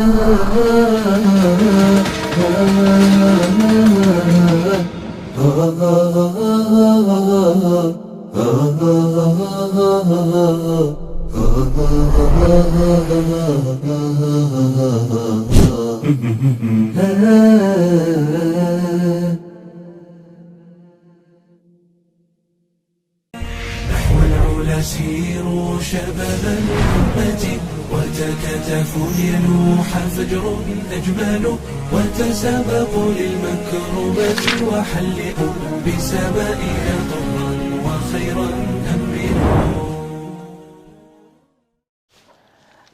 نحو العلا سيروا شباب الأمة، وتكاتفوا لينوح فجر أجمل، وتسابقوا للمكرمات وحلقوا بسبائها طرا وخيرا أمنوا.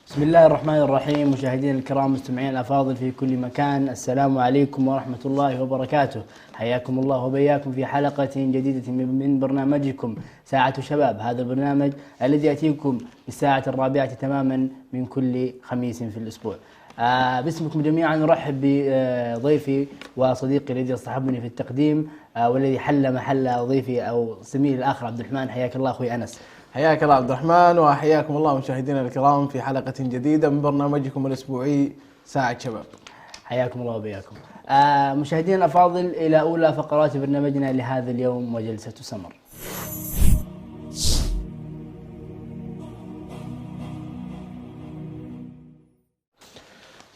بسم الله الرحمن الرحيم. مشاهدينا الكرام، مستمعين الأفاضل في كل مكان، السلام عليكم ورحمة الله وبركاته. حياكم الله وبياكم في حلقة جديدة من برنامجكم ساعة شباب. هذا البرنامج الذي يأتيكم الساعة 4 تماما من كل خميس في الأسبوع. باسمكم جميعا نرحب بضيفي وصديقي الذي يصطحبني في التقديم، والذي حل محل ضيفي أو زميلي الآخر عبد الرحمن. حياك الله أخوي أنس. حياك الله عبد الرحمن، وحياكم الله مشاهدينا الكرام في حلقة جديدة من برنامجكم الأسبوعي ساعة شباب. حياكم الله وبياكم. مشاهدينا الأفاضل، إلى أولى فقرات برنامجنا لهذا اليوم وجلسة سمر.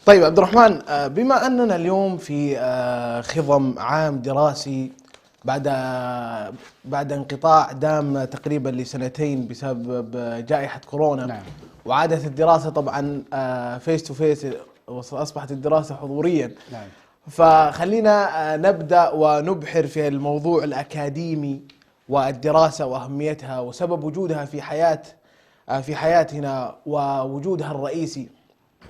طيب عبد الرحمن، بما أننا اليوم في خضم عام دراسي بعد انقطاع دام تقريبا لسنتين بسبب جائحة كورونا. نعم. وعادت الدراسة طبعا فيس تو فيس، وأصبحت الدراسة حضوريا. نعم. فخلينا نبدأ ونبحر في الموضوع الأكاديمي والدراسة وأهميتها وسبب وجودها في حياتنا ووجودها الرئيسي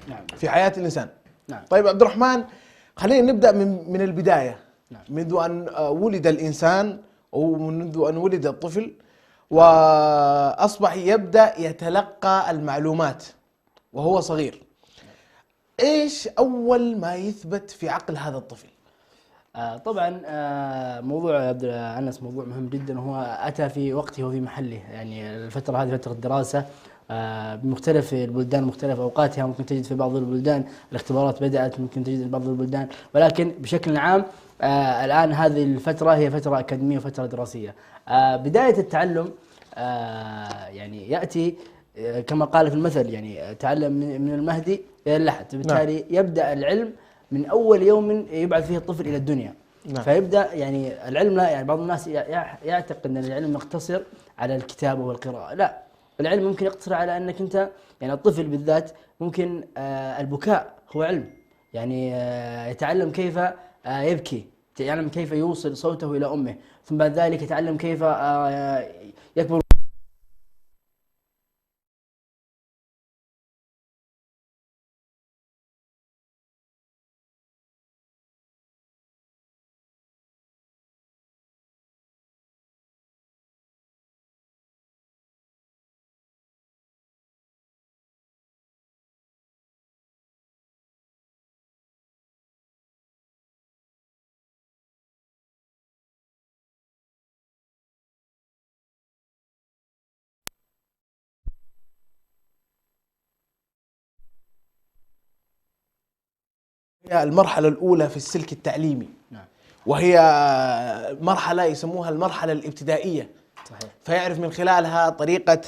نعم. في حياة الإنسان. نعم. طيب عبد الرحمن، خلينا نبدأ من البداية. نعم. منذ أن ولد الإنسان أو منذ أن ولد الطفل وأصبح يبدأ يتلقى المعلومات وهو صغير، إيش أول ما يثبت في عقل هذا الطفل؟ طبعا موضوع عبد أنس موضوع مهم جدا، وهو أتى في وقته وفي محله. يعني الفترة هذه فترة دراسة بمختلف البلدان، مختلف أوقاتها. ممكن تجد في بعض البلدان الاختبارات بدأت، ممكن تجد في بعض البلدان، ولكن بشكل عام الآن هذه الفترة هي فترة أكاديمية وفترة دراسية. بداية التعلم يعني يأتي كما قال في المثل، يعني تعلم من المهدي إلى اللحد. بالتالي نعم. يبدأ العلم من أول يوم يبعث فيه الطفل إلى الدنيا. نعم. فيبدأ يعني العلم، لا يعني بعض الناس يعتقد أن العلم يقتصر على الكتابة والقراءة. لا، العلم ممكن يقتصر على أنك أنت، يعني الطفل بالذات ممكن البكاء هو علم. يعني يتعلم كيف يبكي، يتعلم كيف يوصل صوته إلى أمه، ثم بعد ذلك يتعلم كيف يكبر. هي المرحلة الأولى في السلك التعليمي. نعم. وهي مرحلة يسموها المرحلة الابتدائية. صحيح. فيعرف من خلالها طريقة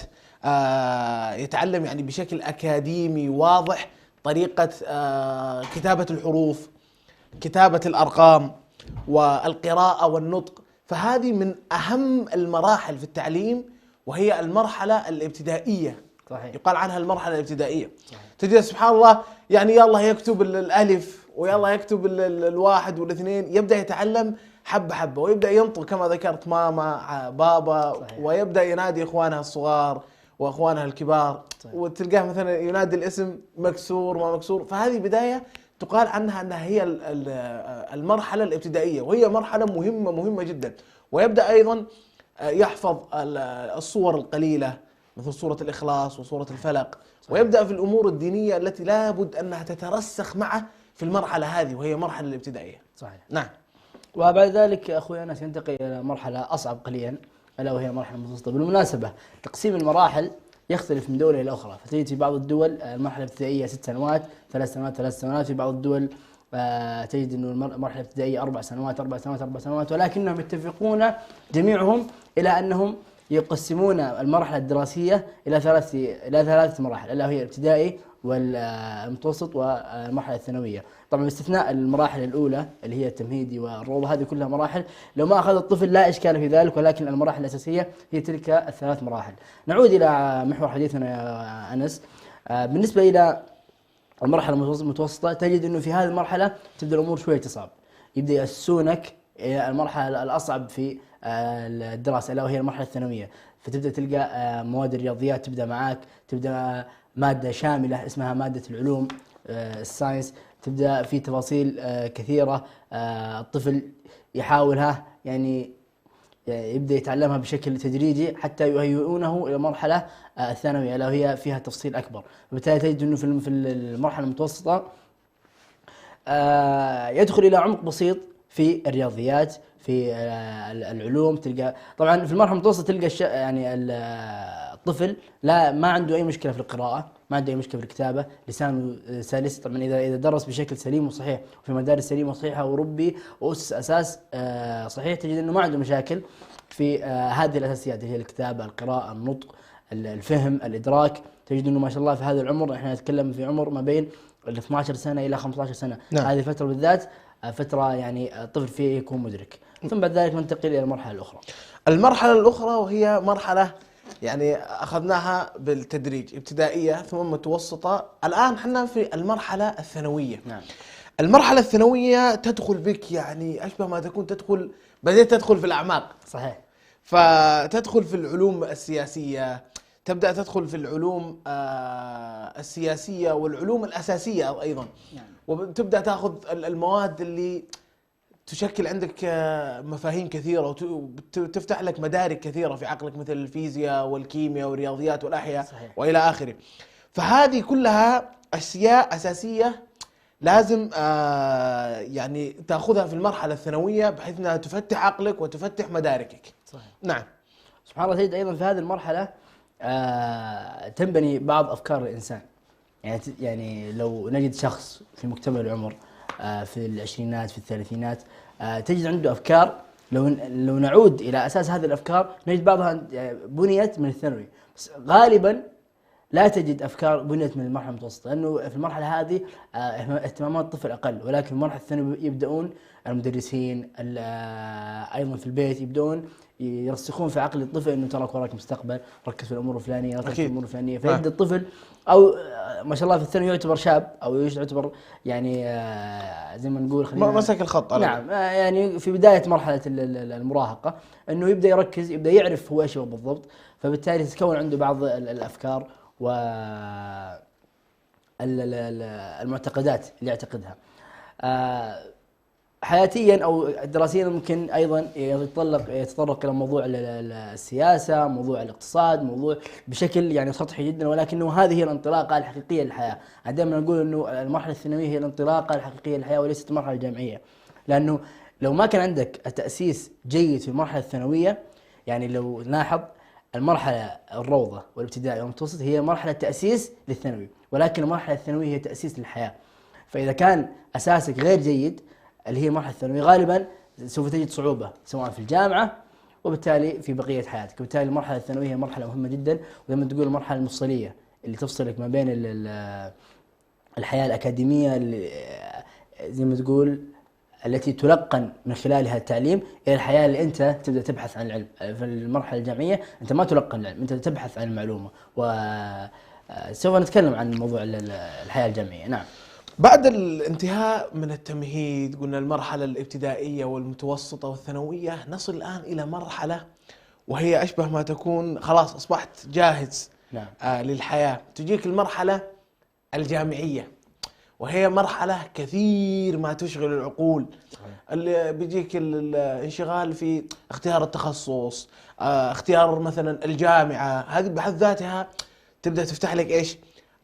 يتعلم يعني بشكل أكاديمي واضح طريقة كتابة الحروف، كتابة الأرقام، والقراءة والنطق. فهذه من أهم المراحل في التعليم، وهي المرحلة الابتدائية. صحيح. يقال عنها المرحلة الابتدائية. صحيح. تجد سبحان الله، يعني يلا يكتب الألف ويلا يكتب الواحد والاثنين، يبدأ يتعلم حبة حبة، ويبدأ ينطق كما ذكرت ماما بابا. صحيح. ويبدأ ينادي إخوانها الصغار وإخوانها الكبار. صحيح. وتلقاه مثلا ينادي الاسم مكسور ما مكسور. فهذه بداية تقال عنها أنها هي المرحلة الابتدائية، وهي مرحلة مهمة جدا. ويبدأ أيضا يحفظ الصور القليلة مثل سورة الإخلاص وسورة الفلق. صحيح. ويبدأ في الأمور الدينية التي لابد أنها تترسخ معه في المرحلة هذه، وهي مرحلة الابتدائية. صحيح. نعم. وبعد ذلك أخوي أنس ينتقل إلى مرحلة أصعب قليلا، ألا وهي مرحلة المتوسطة. بالمناسبة تقسيم المراحل يختلف من دولة إلى أخرى. فتجد في بعض الدول المرحلة الابتدائية 6 سنوات، 3 سنوات، 3 سنوات. في بعض الدول تجد أنه المرحلة الابتدائية 4 سنوات، 4 سنوات، 4 سنوات. ولكنهم يتفقون جميعهم إلى أنهم يقسمون المرحلة الدراسية إلى ثلاث مراحل، ألا هي الابتدائي والمتوسط والمرحلة الثانوية. طبعا باستثناء المراحل الأولى اللي هي التمهيدي والروضة، هذه كلها مراحل لو ما أخذ الطفل لا إشكال في ذلك، ولكن المراحل الأساسية هي تلك الثلاث مراحل. نعود إلى محور حديثنا يا أنس. بالنسبة إلى المرحلة المتوسطة تجد أنه في هذه المرحلة تبدأ الأمور شوية تصعب، يبدأ يأسسونك إلى المرحلة الأصعب في الدراسة ألا وهي المرحلة الثانوية. فتبدأ تلقى مواد الرياضيات تبدأ معاك، تبدأ مادة شاملة اسمها مادة العلوم الساينس، تبدأ في تفاصيل كثيرة الطفل يحاولها يعني يبدأ يتعلمها بشكل تدريجي حتى يهيئونه إلى المرحلة الثانوية ألا وهي فيها تفصيل أكبر. وبالتالي تجد أنه في المرحلة المتوسطة يدخل إلى عمق بسيط في الرياضيات، في العلوم. تلقى طبعا في المرحله المتوسطه تلقى يعني الطفل ما عنده اي مشكله في القراءه، ما عنده اي مشكله في الكتابه، لسانه سلس. طبعا اذا درس بشكل سليم وصحيح وفي مدارس سليمه وصحيحه وربي واسس اساس صحيح، تجد انه ما عنده مشاكل في هذه الاساسيات اللي هي الكتابه، القراءه، النطق، الفهم، الادراك. تجد انه ما شاء الله في هذا العمر، احنا نتكلم في عمر ما بين ال 12 سنه الى 15 سنه. نعم. هذه الفتره بالذات فترة يعني الطفل فيه يكون مدرك. ثم بعد ذلك ننتقل إلى المرحلة الأخرى. المرحلة الأخرى وهي مرحلة يعني أخذناها بالتدريج، ابتدائية ثم متوسطة، الآن حنا في المرحلة الثانوية. نعم. المرحلة الثانوية تدخل بك يعني أشبه ما تكون بدأت تدخل في الأعماق. صحيح. فتدخل في العلوم السياسية، تبدأ تدخل في العلوم السياسية والعلوم الأساسية أيضا. نعم. وتبدأ تأخذ المواد اللي تشكل عندك مفاهيم كثيرة وتفتح لك مدارك كثيرة في عقلك، مثل الفيزياء والكيمياء والرياضيات والأحياء. صحيح. وإلى آخره. فهذه كلها أشياء أساسية لازم يعني تأخذها في المرحلة الثانوية بحيث أنها تفتح عقلك وتفتح مداركك. صحيح. نعم. سبحان الله. تجد أيضا في هذه المرحلة تنبني بعض أفكار الإنسان. يعني لو نجد شخص في مكتمل العمر في العشرينات في الثلاثينات تجد عنده أفكار، لو نعود إلى أساس هذه الأفكار نجد بعضها بنيت من الثانوي، بس غالبا لا تجد أفكار بنيت من المرحلة المتوسطة، لأنه في المرحلة هذه اهتمامات الطفل أقل. ولكن في المرحلة الثانوية يبدأون المدرسين أيضا في البيت يبدأون يرسخون في عقل الطفل انه تراك وراك مستقبل، ركز في الامور الفلانيه، ركز في الامور الفلانيه. فيبدا الطفل او ما شاء الله في الثانوي يعتبر شاب او يعتبر يعني زي ما نقول خلينا مسك الخط. نعم. يعني في بدايه مرحله المراهقه انه يبدا يركز، يبدا يعرف هو ايش بالضبط. فبالتالي تتكون عنده بعض الافكار و المعتقدات اللي يعتقدها. حياتيا او دراسيا ممكن ايضا يتطرق الى موضوع السياسه، موضوع الاقتصاد، موضوع بشكل يعني سطحي جدا. ولكنه هذه هي الانطلاقه الحقيقيه للحياه. دائما نقول انه المرحله الثانويه هي الانطلاقه الحقيقيه للحياه وليست المرحله الجامعيه، لانه لو ما كان عندك تاسيس جيد في المرحله الثانويه، يعني لو نلاحظ المرحله الروضه والابتدائي والمتوسط هي مرحله تاسيس للثانوي، ولكن المرحله الثانويه هي تاسيس للحياه. فاذا كان اساسك غير جيد اللي هي مرحلة الثانوية غالبا سوف تجد صعوبة سواء في الجامعة وبالتالي في بقية حياتك. وبالتالي المرحلة الثانوية هي مرحلة مهمة جدا، ولما تقول المرحلة المفصلية اللي تفصلك ما بين الحياة الأكاديمية اللي زي ما تقول التي تلقن من خلالها التعليم إلى الحياة اللي أنت تبدأ تبحث عن العلم. في المرحلة الجامعية أنت ما تلقن العلم، أنت تبحث عن المعلومة. وسوف نتكلم عن موضوع الحياة الجامعية. نعم. بعد الانتهاء من التمهيد قلنا المرحلة الابتدائية والمتوسطة والثانوية، نصل الآن إلى مرحلة وهي أشبه ما تكون خلاص أصبحت جاهز. نعم. للحياة. تجيك المرحلة الجامعية وهي مرحلة كثير ما تشغل العقول. اللي بيجيك الانشغال في اختيار التخصص، اختيار مثلا الجامعة، هذه بحد ذاتها تبدأ تفتح لك إيش؟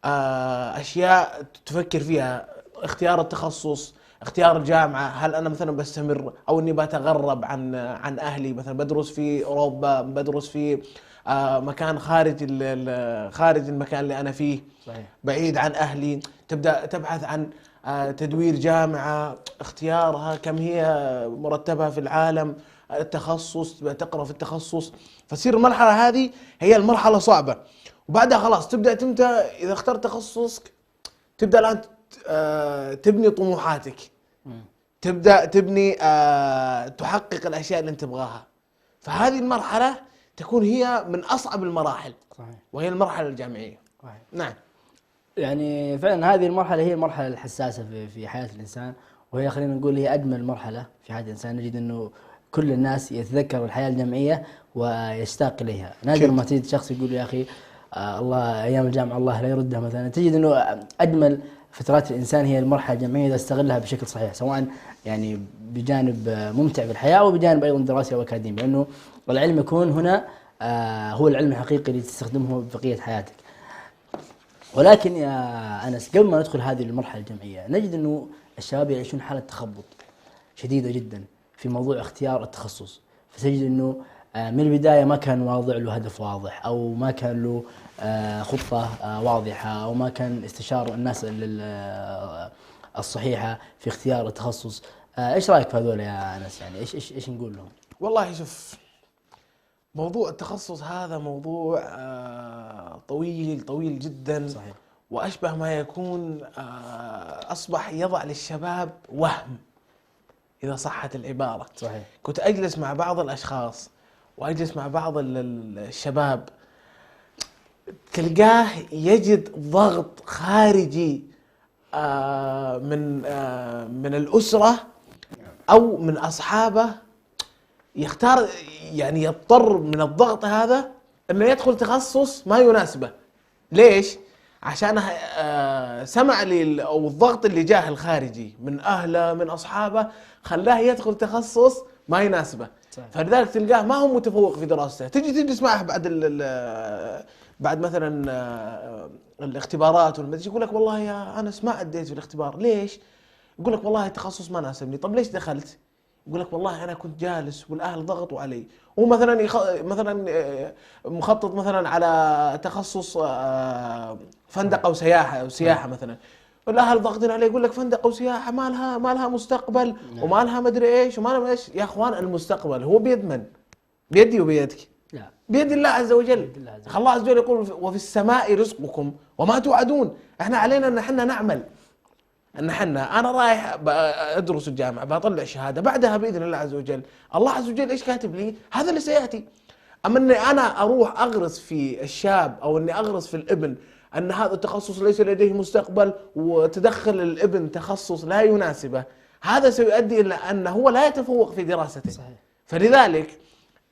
أشياء تفكر فيها. اختيار التخصص، اختيار الجامعة، هل أنا مثلا بستمر أو إني بتغرب عن أهلي، مثلا بدرس في أوروبا، بدرس في مكان خارج المكان اللي انا فيه، صحيح. بعيد عن اهلي. تبدا تبحث عن تدوير جامعه، اختيارها، كم هي مرتبها في العالم، التخصص، تبدا تقرا في التخصص. فتصير المرحله هذه هي المرحله صعبه. وبعدها خلاص تبدا اذا اخترت تخصصك تبدا الان تبني طموحاتك، تبدا تبني تحقق الاشياء اللي انت تبغاها. فهذه المرحله تكون هي من اصعب المراحل. صحيح. وهي المرحله الجامعيه. صحيح. نعم. يعني فعلا هذه المرحلة هي المرحلة الحساسة في حياة الإنسان، وهي خلينا نقول هي أجمل مرحلة في حياة الإنسان. نجد أنه كل الناس يتذكر الحياة الجامعية ويشتاق إليها. نادر ما تجد شخص يقول يا أخي الله أيام الجامعة الله لا يردها مثلا. تجد أنه أجمل فترات الإنسان هي المرحلة الجامعية إذا استغلها بشكل صحيح، سواء يعني بجانب ممتع في الحياة أو بجانب أيضا دراسي أو أكاديمي، لأنه العلم يكون هنا هو العلم الحقيقي اللي تستخدمه بقية حياتك. ولكن يا أنس، قبل ما ندخل هذه المرحلة الجامعية نجد أنه الشباب يعيشون حالة تخبط شديدة جدا في موضوع اختيار التخصص. فتجد أنه من البداية ما كان واضع له هدف واضح، أو ما كان له خطة واضحة، أو ما كان استشار الناس الصحيحة في اختيار التخصص. إيش رأيك في هذول يا أنس؟ يعني إيش نقول لهم؟ والله شوف، موضوع التخصص هذا موضوع طويل جدا. صحيح. وأشبه ما يكون أصبح يضع للشباب وهم، إذا صحت العبارة. صحيح. كنت أجلس مع بعض الأشخاص وأجلس مع بعض الشباب، تلقاه يجد ضغط خارجي من الأسرة أو من أصحابه، يختار يعني يضطر من الضغط هذا انه يدخل تخصص ما يناسبه. ليش؟ عشان سمع لي او الضغط اللي جاه الخارجي من اهله من اصحابه خلاه يدخل تخصص ما يناسبه. صحيح. فلذلك تلقاه ما هو متفوق في دراسته. تجي تسمعه بعد مثلا الاختبارات والمدرسة، يقول لك والله يا انس ما اديت في الاختبار. ليش؟ يقول لك والله التخصص ما ناسبني. طب ليش دخلت؟ يقول لك والله انا كنت جالس والاهل ضغطوا علي. هو مثلا مثلا مخطط مثلا على تخصص فندق او سياحه مثلا، والاهل ضاغطين عليه. يقول لك فندق او سياحه ما لها مستقبل وما لها مدري ايش وما لها ايش. يا اخوان المستقبل هو بيد من؟ بيدي وبيدك؟ لا، بيد الله عز وجل. الله عز وجل يقول وفي السماء رزقكم وما توعدون. احنا علينا ان احنا نعمل، ان انا رايح ادرس الجامعه بطلع شهاده، بعدها باذن الله عز وجل الله عز وجل ايش كاتب لي هذا اللي سياتي. اما اني انا اروح اغرس في الشاب او اني اغرس في الابن ان هذا التخصص ليس لديه مستقبل وتدخل الابن تخصص لا يناسبه، هذا سيؤدي الى انه هو لا يتفوق في دراسته. صحيح. فلذلك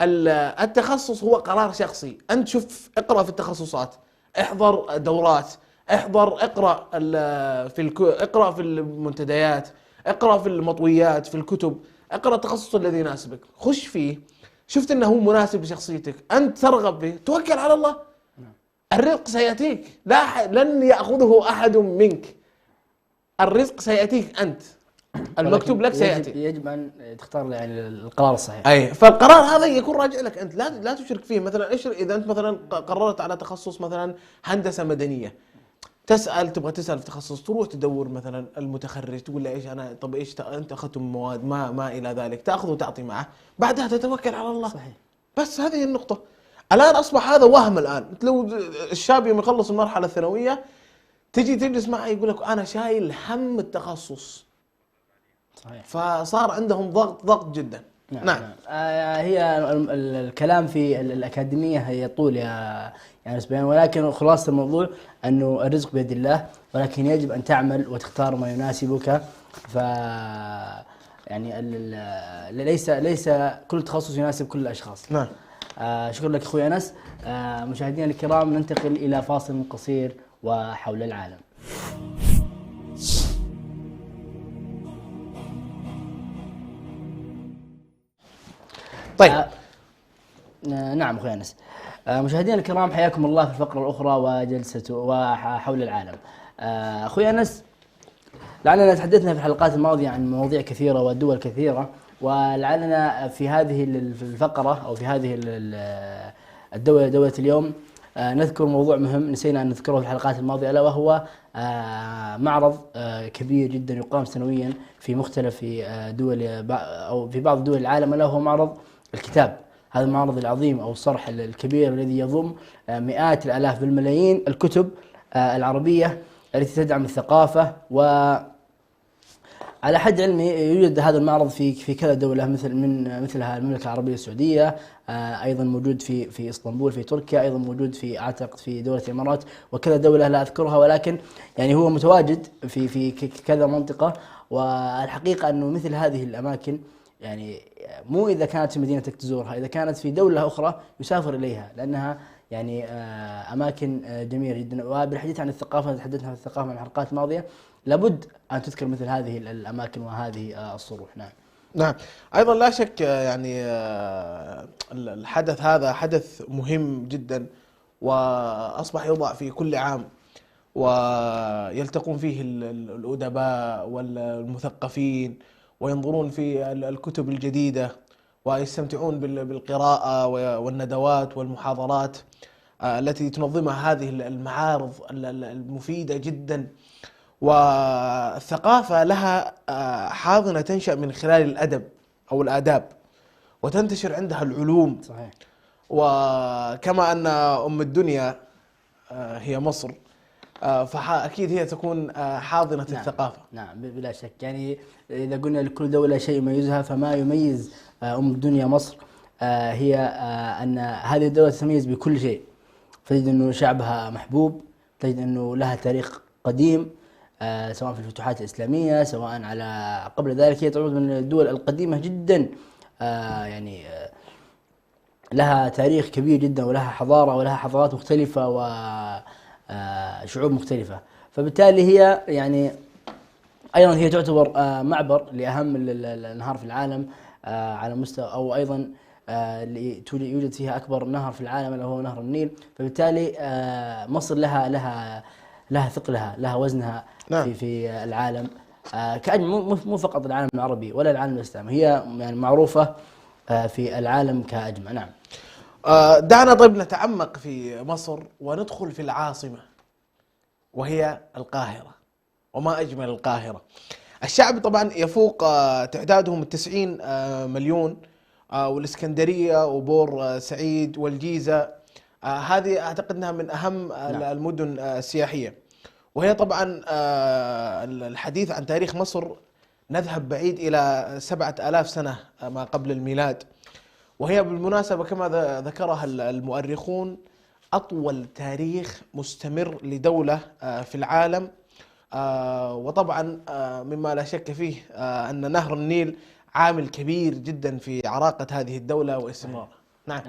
التخصص هو قرار شخصي. انت شوف، اقرا في التخصصات، احضر دورات، اقرا اقرا في المنتديات، اقرا في المطويات، في الكتب، اقرا التخصص الذي يناسبك، خش فيه. شفت انه هو مناسب لشخصيتك، انت ترغب به، توكل على الله. الرزق سياتيك، لن ياخذه احد منك. الرزق سياتيك انت، المكتوب لك سياتي. يجب ان تختار يعني القرار الصحيح. اي، فالقرار هذا يكون راجع لك انت، لا تشرك فيه. مثلا اذا انت مثلا قررت على تخصص مثلا هندسه مدنيه، تبغى تسال في تخصص، تروح تدور مثلا المتخرج، تقول له ايش انا، طب ايش انت اخذتم مواد ما الى ذلك، تاخذ وتعطي معه، بعدها تتوكل على الله. صحيح. بس هذه النقطه. الان اصبح هذا وهم. الان لو الشاب يوم يخلص المرحله الثانويه تجي تجلس معه يقول لك انا شايل هم التخصص. صحيح. فصار عندهم ضغط جدا. نعم. هي الكلام في الأكاديمية يطول يا نسبيا، ولكن خلاصة الموضوع أنه الرزق بيد الله، ولكن يجب أن تعمل وتختار ما يناسبك. ف يعني ليس كل تخصص يناسب كل الأشخاص. نعم. شكرا لك أخوي أنس. مشاهدينا الكرام، ننتقل إلى فاصل قصير وحول العالم. طيب. نعم أخوي أنس. مشاهدينا الكرام، حياكم الله في الفقرة الأخرى وجلسة وحول العالم. أخوي أنس، لعلنا تحدثنا في الحلقات الماضية عن مواضيع كثيرة ودول كثيرة، ولعلنا في هذه الفقرة أو في هذه دولة اليوم. نذكر موضوع مهم نسينا أن نذكره في الحلقات الماضية، ألا وهو معرض كبير جدا يقام سنويا في مختلف دول أو في بعض دول العالم، ألا وهو معرض الكتاب. هذا المعرض العظيم أو الصرح الكبير الذي يضم مئات الآلاف بالملايين الكتب العربية التي تدعم الثقافة. وعلى حد علمي يوجد هذا المعرض في كذا دولة مثلها المملكة العربية السعودية، أيضا موجود في اسطنبول في تركيا، أيضا موجود أعتقد في دولة الإمارات وكذا دولة لا أذكرها، ولكن يعني هو متواجد في كذا منطقة. والحقيقة أنه مثل هذه الأماكن يعني مو إذا كانت في مدينتك تزورها، إذا كانت في دولة أخرى يسافر إليها، لأنها يعني أماكن جميلة جدا. وبالحديث عن الثقافة، تحدثنا عن الثقافة من الحلقات الماضية، لابد أن تذكر مثل هذه الأماكن وهذه الصروح. نعم. نعم. أيضا لا شك يعني الحدث هذا حدث مهم جدا، وأصبح يوضع في كل عام، ويلتقون فيه الأدباء والمثقفين وينظرون في الكتب الجديدة ويستمتعون بالقراءة والندوات والمحاضرات التي تنظمها هذه المعارض المفيدة جدا. والثقافة لها حاضنة تنشأ من خلال الأدب أو الآداب، وتنتشر عندها العلوم. صحيح. وكما أن أم الدنيا هي مصر، فأكيد هي تكون حاضنة نعم. الثقافة. نعم بلا شك. يعني إذا قلنا لكل دولة شيء يميزها، فما يميز أم الدنيا مصر هي أن هذه الدولة تتميز بكل شيء. تجد أنه شعبها محبوب، تجد أنه لها تاريخ قديم، سواء في الفتوحات الإسلامية، سواء على قبل ذلك. هي تعود من الدول القديمة جدا، يعني لها تاريخ كبير جدا، ولها حضارة ولها حضارات مختلفة وشعوب مختلفة. فبالتالي هي يعني أيضا هي تعتبر معبر لأهم الأنهار في العالم على مستوى، أو أيضا يوجد فيها أكبر نهر في العالم اللي هو نهر النيل. فبالتالي مصر لها ثقلها، لها وزنها. نعم. في العالم مو فقط العالم العربي ولا العالم الإسلامي، هي يعني معروفة في العالم كأجمع. نعم. دعنا طيب نتعمق في مصر وندخل في العاصمة وهي القاهرة. وما أجمل القاهرة. الشعب طبعا يفوق تعدادهم 90 مليون، والإسكندرية وبور سعيد والجيزة هذه أعتقد أنها من أهم المدن السياحية. وهي طبعا الحديث عن تاريخ مصر نذهب بعيد إلى 7000 سنة ما قبل الميلاد. وهي بالمناسبة كما ذكرها المؤرخون أطول تاريخ مستمر لدولة في العالم. وطبعا مما لا شك فيه أن نهر النيل عامل كبير جدا في عراقة هذه الدولة واستمرارها. نعم.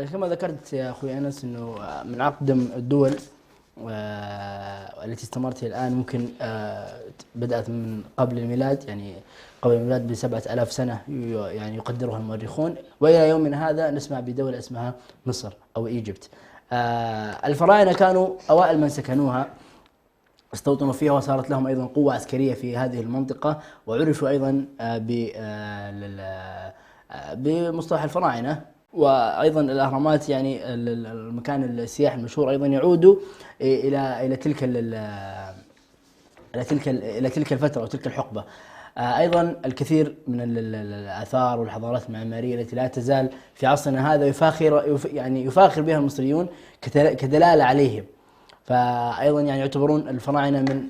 كما ذكرت يا أخوي أنس أنه من أقدم الدول التي استمرت الآن، ممكن بدأت من قبل الميلاد، يعني قبل الميلاد ب7000 سنة يعني يقدرها المؤرخون، وإلى يومنا هذا نسمع بدولة اسمها مصر أو إيجيبت. الفراعنة كانوا أوائل من سكنوها، استوطنوا فيها، وصارت لهم أيضا قوة عسكرية في هذه المنطقة، وعرفوا أيضا بمصطلح الفراعنة. وأيضا الأهرامات، يعني المكان السياحي المشهور، أيضا يعود إلى تلك الفترة وتلك الحقبة. أيضا الكثير من الآثار والحضارات المعمارية التي لا تزال في عصرنا هذا يفاخر بها المصريون كدلالة عليهم. فأيضا يعني يعتبرون الفراعنة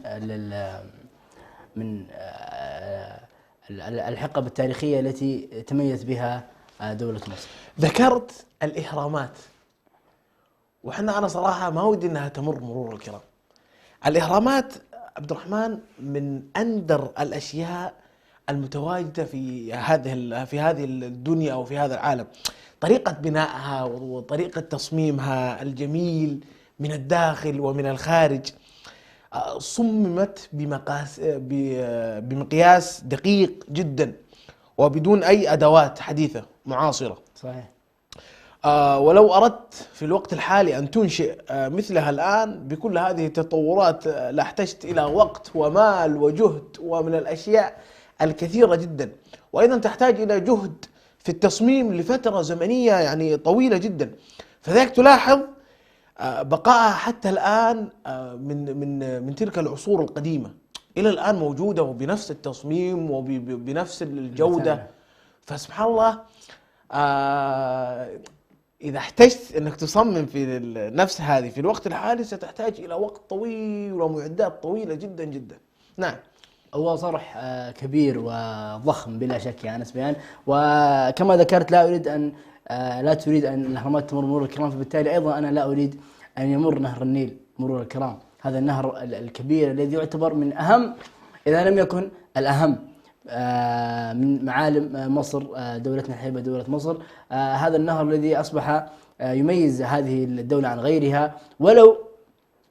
من الحقب التاريخية التي تميز بها دولة مصر. ذكرت الإهرامات، أنا صراحة ما ودي أنها تمر مرور الكرام. الإهرامات عبد الرحمن من أندر الأشياء المتواجدة في هذه الدنيا أو في هذا العالم. طريقة بنائها وطريقة تصميمها الجميل من الداخل ومن الخارج صممت بمقياس دقيق جدا وبدون أي أدوات حديثة معاصرة. صحيح. ولو أردت في الوقت الحالي أن تنشئ مثلها الآن بكل هذه التطورات لاحتجت إلى وقت ومال وجهد ومن الأشياء الكثيرة جدا، وأيضا تحتاج إلى جهد في التصميم لفترة زمنية يعني طويلة جدا. فذلك تلاحظ بقائها حتى الآن من تلك العصور القديمة إلى الآن موجودة وبنفس التصميم وبنفس الجودة. فسبحان الله إذا احتجت أنك تصمم في النفس هذه في الوقت الحالي ستحتاج إلى وقت طويل ومعدات طويلة جدا جدا. نعم. هو صرح كبير وضخم بلا شك يا أنس بيان. وكما ذكرت لا تريد أن الأهرامات تمر مرور الكرام، فبالتالي أيضا أنا لا أريد أن يمر نهر النيل مرور الكرام. هذا النهر الكبير الذي يعتبر من أهم إذا لم يكن الأهم من معالم مصر، دولتنا الحبيبة دولة مصر. هذا النهر الذي أصبح يميز هذه الدولة عن غيرها، ولو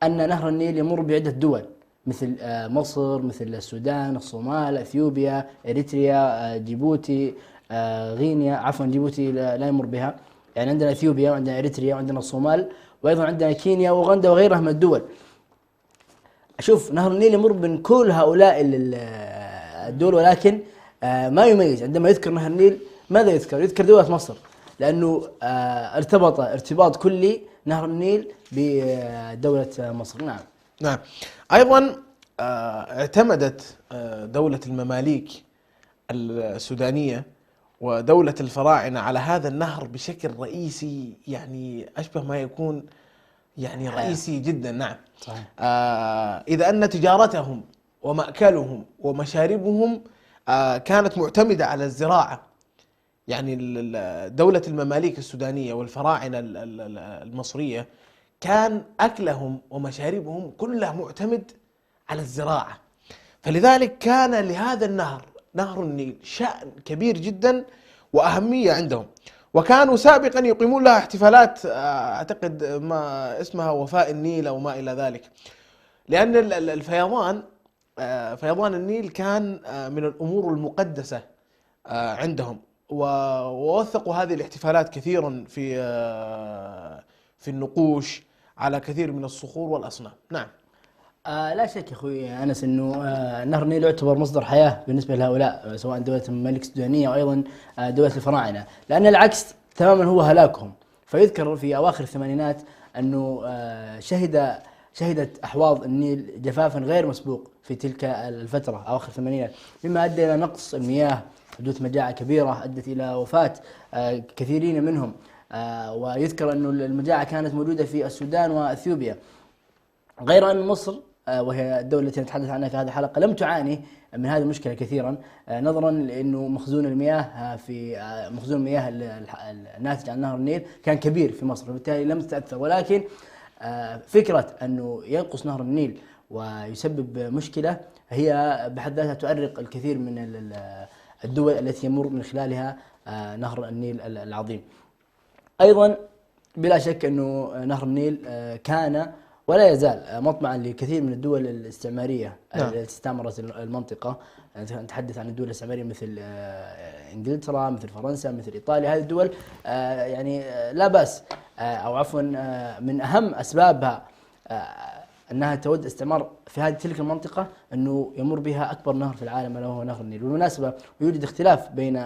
أن نهر النيل يمر بعدة دول مثل مصر، مثل السودان، الصومال، اثيوبيا، اريتريا، جيبوتي، غينيا، عفوا جيبوتي لا يمر بها، يعني عندنا اثيوبيا وعندنا اريتريا وعندنا الصومال وايضا عندنا كينيا واوغندا وغيرها من الدول. اشوف نهر النيل يمر من كل هؤلاء الدول، ولكن ما يميز عندما يذكر نهر النيل ماذا يذكر؟ يذكر دولة مصر، لأنه ارتبط ارتباط كلي نهر النيل بدولة مصر. نعم. نعم. أيضا اعتمدت دولة المماليك السودانية ودولة الفراعنة على هذا النهر بشكل رئيسي، يعني أشبه ما يكون يعني رئيسي جدا. نعم. صحيح. إذا أن تجارتهم ومأكلهم ومشاربهم كانت معتمدة على الزراعة. يعني دولة المماليك السودانية والفراعنة المصرية كان أكلهم ومشاربهم كلها معتمد على الزراعة، فلذلك كان لهذا النهر نهر النيل شأن كبير جدا وأهمية عندهم. وكانوا سابقا يقيمون لها احتفالات أعتقد ما اسمها وفاء النيل أو ما إلى ذلك، لأن الفيضان فيضان النيل كان من الأمور المقدسة عندهم، ووثقوا هذه الاحتفالات كثيرا في النقوش على كثير من الصخور والأصنام. نعم. لا شك أخوي أنس أنه نهر النيل يعتبر مصدر حياة بالنسبة لهؤلاء، سواء دولة المماليك السودانية وأيضا دولة الفراعنة، لأن العكس تماما هو هلاكهم. فيذكر في أواخر الثمانينات أنه شهدت أحواض النيل جفافا غير مسبوق في تلك الفترة أواخر الثمانينات، مما أدى إلى نقص المياه، حدوث مجاعة كبيرة أدت إلى وفاة كثيرين منهم. ويذكر أن المجاعة كانت موجودة في السودان وأثيوبيا، غير أن مصر وهي الدولة التي نتحدث عنها في هذه الحلقة لم تعاني من هذه المشكلة كثيرا، نظرا لأنه مخزون المياه الناتج عن نهر النيل كان كبير في مصر، وبالتالي لم تتأثر. ولكن فكرة أنه ينقص نهر النيل ويسبب مشكلة هي بحد ذاتها تؤرق الكثير من الدول التي يمر من خلالها نهر النيل العظيم. أيضا بلا شك أنه نهر النيل كان ولا يزال مطمعا لكثير من الدول الاستعمارية التي استعمرت المنطقة. نتحدث عن الدول الاستعمارية مثل إنجلترا، مثل فرنسا، مثل إيطاليا. هذه الدول يعني لا بأس أو عفوا من أهم أسبابها أنها تود استعمار في هذه تلك المنطقة أنه يمر بها أكبر نهر في العالم ألا وهو نهر النيل. بالمناسبة يوجد اختلاف بين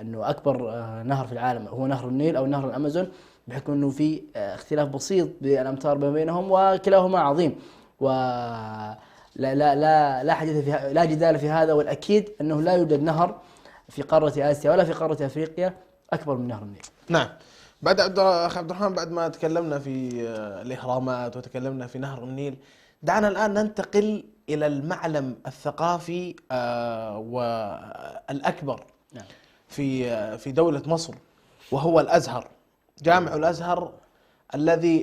أنه أكبر نهر في العالم هو نهر النيل أو نهر الأمازون، بحكم أنه في اختلاف بسيط بالأمتار بينهم، وكلاهما عظيم ولا لا لا لا حديث فيها، لا جدال في هذا. والأكيد أنه لا يوجد نهر في قارة آسيا ولا في قارة أفريقيا أكبر من نهر النيل. نعم. بعد أخ عبد الرحمن، بعد ما تكلمنا في الإهرامات وتكلمنا في نهر النيل، دعنا الآن ننتقل إلى المعلم الثقافي والأكبر في دولة مصر، وهو الأزهر. جامع الأزهر الذي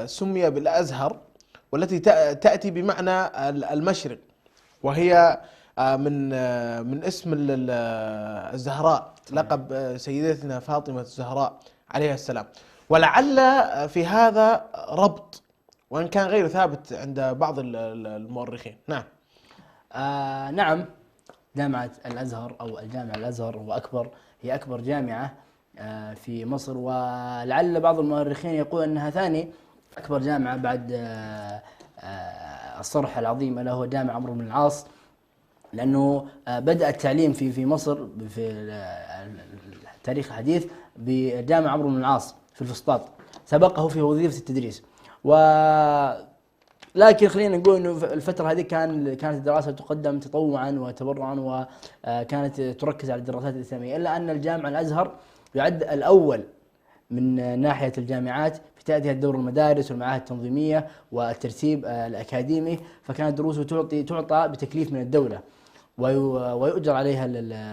سمي بالأزهر، والتي تأتي بمعنى المشرق، وهي من اسم الزهراء، لقب سيدتنا فاطمة الزهراء عليها السلام. ولعل في هذا ربط، وإن كان غير ثابت عند بعض المؤرخين. نعم. نعم. جامعة الأزهر أو الجامع الأزهر هي أكبر جامعة في مصر، ولعل بعض المؤرخين يقول أنها ثاني أكبر جامعة بعد الصرح العظيم ألا هو جامع عمرو بن العاص. لأنه بدأ التعليم في مصر في التاريخ الحديث بجامع عمرو بن العاص في الفسطاط، سبقه في وظيفة التدريس. لكن خلينا نقول انه الفترة هذه كانت الدراسة تقدم تطوعا وتبرعا، وكانت تركز على الدراسات الإسلامية، إلا أن الجامع الأزهر يعد الأول من ناحية الجامعات في تأدية دور المدارس والمعاهد التنظيمية والترتيب الأكاديمي، فكانت دروسه تعطى بتكليف من الدولة ويؤجر عليها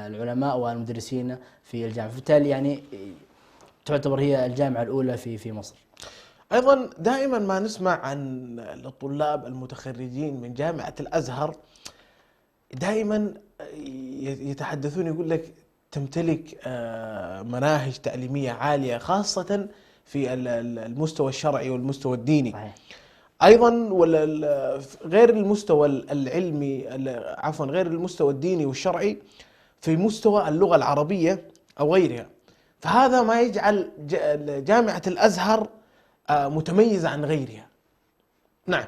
العلماء والمدرسين في الجامعة، فبالتالي يعني تعتبر هي الجامعة الأولى في مصر. أيضا دائما ما نسمع عن الطلاب المتخرجين من جامعة الأزهر دائما يتحدثون، يقول لك تمتلك مناهج تعليمية عالية خاصة في المستوى الشرعي والمستوى الديني. صحيح. أيضا غير المستوى العلمي، عفوا غير المستوى الديني والشرعي، في مستوى اللغة العربية أو غيرها، فهذا ما يجعل جامعة الأزهر متميزة عن غيرها. نعم.